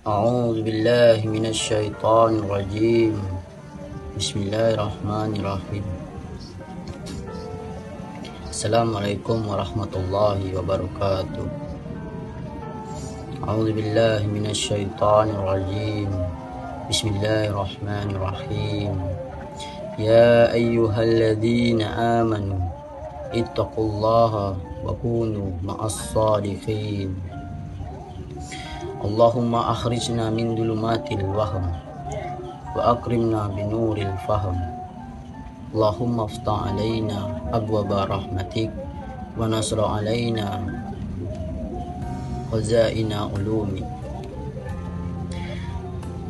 A'udzu billahi minasyaitonir rajim. Bismillahirrahmanirrahim. Assalamualaikum warahmatullahi wabarakatuh. A'udzu billahi minasyaitonir rajim. Bismillahirrahmanirrahim. Ya ayyuhalladzina amanu ittaqullaha wa kunu ma'as shadiqin. Allahumma akhrijna min dhulumatil wahm wa akrimna binuril fahm. Allahumma aftah alaina abwaba rahmatik wa nasra alaina khazaina ulumik.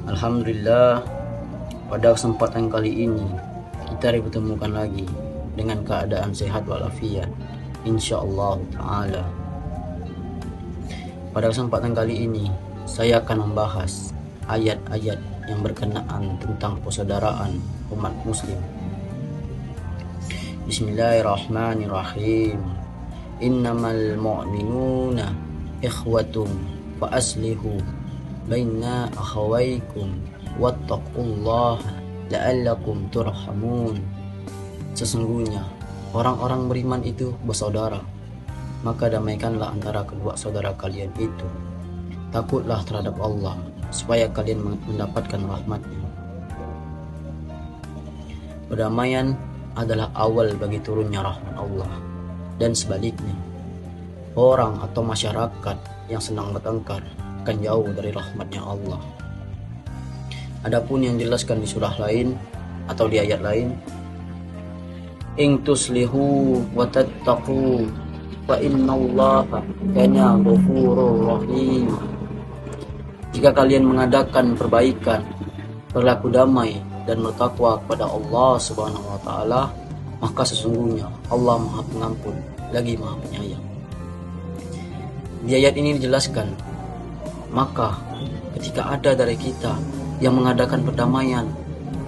Alhamdulillah, pada kesempatan kali ini kita dipertemukan lagi dengan keadaan sehat walafiat, insyaallah ta'ala. Pada kesempatan kali ini saya akan membahas ayat-ayat yang berkenaan tentang persaudaraan umat muslim. Bismillahirrahmanirrahim. Innamal mu'minuna ikhwatum fa aslihu baina akhawaykum wattaqullaha la'allakum turhamun. Sesungguhnya orang-orang beriman itu bersaudara, maka damaikanlah antara kedua saudara kalian itu. Takutlah terhadap Allah supaya kalian mendapatkan rahmat-Nya. Perdamaian adalah awal bagi turunnya rahmat Allah, dan sebaliknya, orang atau masyarakat yang senang bertengkar akan jauh dari rahmatnya Allah. Adapun yang dijelaskan di surah lain atau di ayat lain, in tuslihu wa tattaqu fa innallaha kana ghafurur rahim. Jika kalian mengadakan perbaikan, berlaku damai dan bertakwa kepada Allah Subhanahu wa taala, maka sesungguhnya Allah Maha Pengampun lagi Maha Penyayang. Di ayat ini dijelaskan, maka ketika ada dari kita yang mengadakan perdamaian,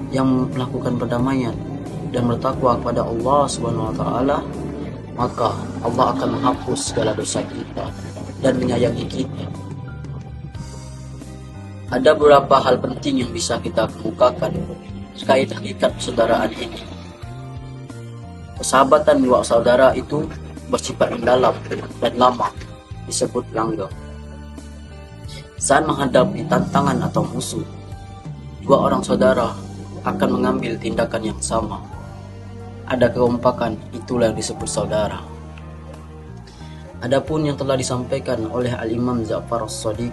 yang melakukan perdamaian dan bertakwa kepada Allah Subhanahu wa taala, maka Allah akan menghapus segala dosa kita dan menyayangi kita. Ada beberapa hal penting yang bisa kita kemukakan terkait hakikat persaudaraan ini. Persahabatan dua saudara itu bersifat mendalam dan lama, disebut langgeng. Saat menghadapi tantangan atau musuh, dua orang saudara akan mengambil tindakan yang sama. Ada kekompakan, itulah yang disebut saudara. Adapun yang telah disampaikan oleh Al-Imam Ja'far As-Shadiq,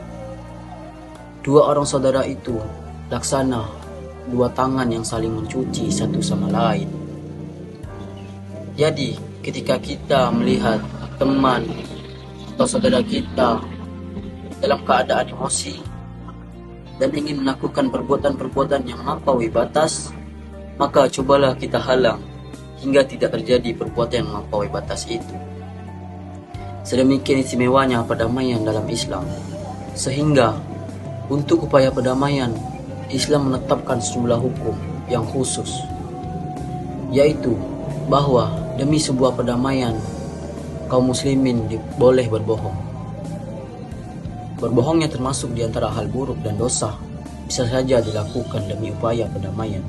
dua orang saudara itu laksana dua tangan yang saling mencuci satu sama lain. Jadi, ketika kita melihat teman atau saudara kita dalam keadaan emosi dan ingin melakukan perbuatan-perbuatan yang melampaui batas, maka cobalah kita halang hingga tidak terjadi perbuatan yang melampaui batas itu. Sedemikian istimewanya perdamaian dalam Islam, sehingga untuk upaya perdamaian, Islam menetapkan sejumlah hukum yang khusus, yaitu bahwa demi sebuah perdamaian, kaum muslimin boleh berbohong. Berbohongnya termasuk di antara hal buruk dan dosa, bisa saja dilakukan demi upaya perdamaian.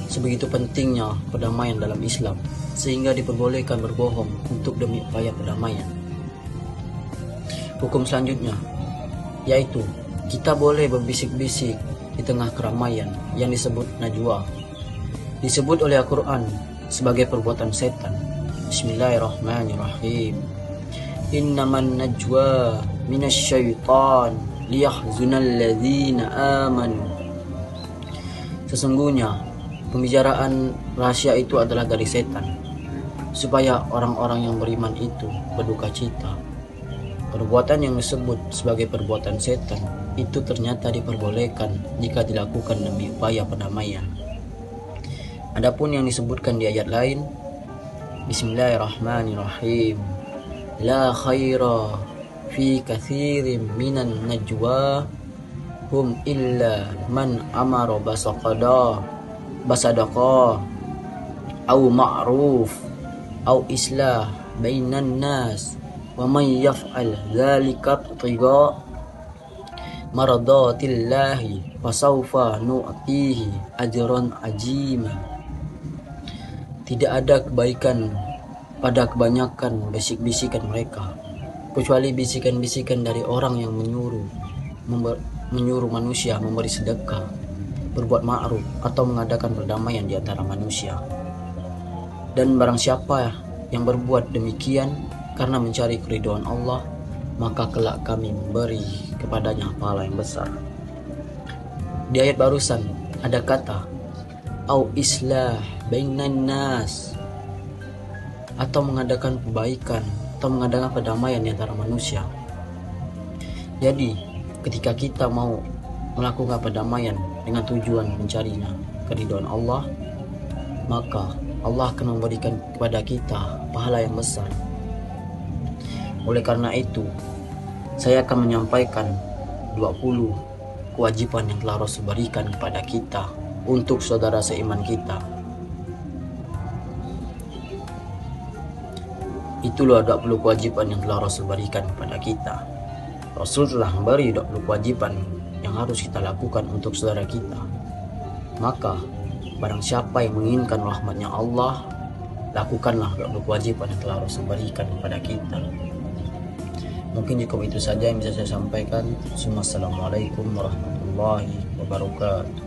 Sebegitu pentingnya perdamaian dalam Islam, sehingga diperbolehkan berbohong untuk demi upaya perdamaian. Hukum selanjutnya, yaitu kita boleh berbisik-bisik di tengah keramaian yang disebut najwa. Disebut oleh Al-Quran sebagai perbuatan setan. Bismillahirrahmanirrahim. Innaman najwa minasyaitan liyahzunal ladzina amanu. Sesungguhnya pembicaraan rahasia itu adalah dari setan, supaya orang-orang yang beriman itu berduka cita. Perbuatan yang disebut sebagai perbuatan setan itu ternyata diperbolehkan jika dilakukan demi upaya perdamaian. Adapun yang disebutkan di ayat lain, Bismillahirrahmanirrahim. La khaira fi katsirin minan najwa hum illa man amara basadaqa au ma'ruf au islah bainan nas wa may yaf'al dzalika ibtigha maradatillahi fasawfa nu'tihi ajran ajima. Tidak ada kebaikan pada kebanyakan bisik-bisikan mereka, kecuali bisikan-bisikan dari orang yang menyuruh manusia memberi sedekah, berbuat ma'ruf, atau mengadakan perdamaian di antara manusia. Dan barang siapa yang berbuat demikian karena mencari keridhaan Allah, maka kelak kami memberi kepadanya pahala yang besar. Di ayat barusan ada kata au islah bainan nas, atau mengadakan kebaikan atau mengadakan perdamaian di antara manusia. Jadi ketika kita mau melakukan perdamaian dengan tujuan mencarinya keridhaan Allah, maka Allah akan memberikan kepada kita pahala yang besar. Oleh karena itu, saya akan menyampaikan 20 kewajiban yang telah Rasul berikan kepada kita untuk saudara seiman kita. Itulah 20 kewajiban yang telah Rasul berikan kepada kita. Rasul telah memberi 20 kewajiban yang harus kita lakukan untuk saudara kita. Maka barang siapa yang menginginkan rahmatnya Allah, lakukanlah 20 kewajiban yang telah Rasul berikan kepada kita. Mungkin cukup itu saja yang bisa saya sampaikan. Assalamualaikum warahmatullahi wabarakatuh.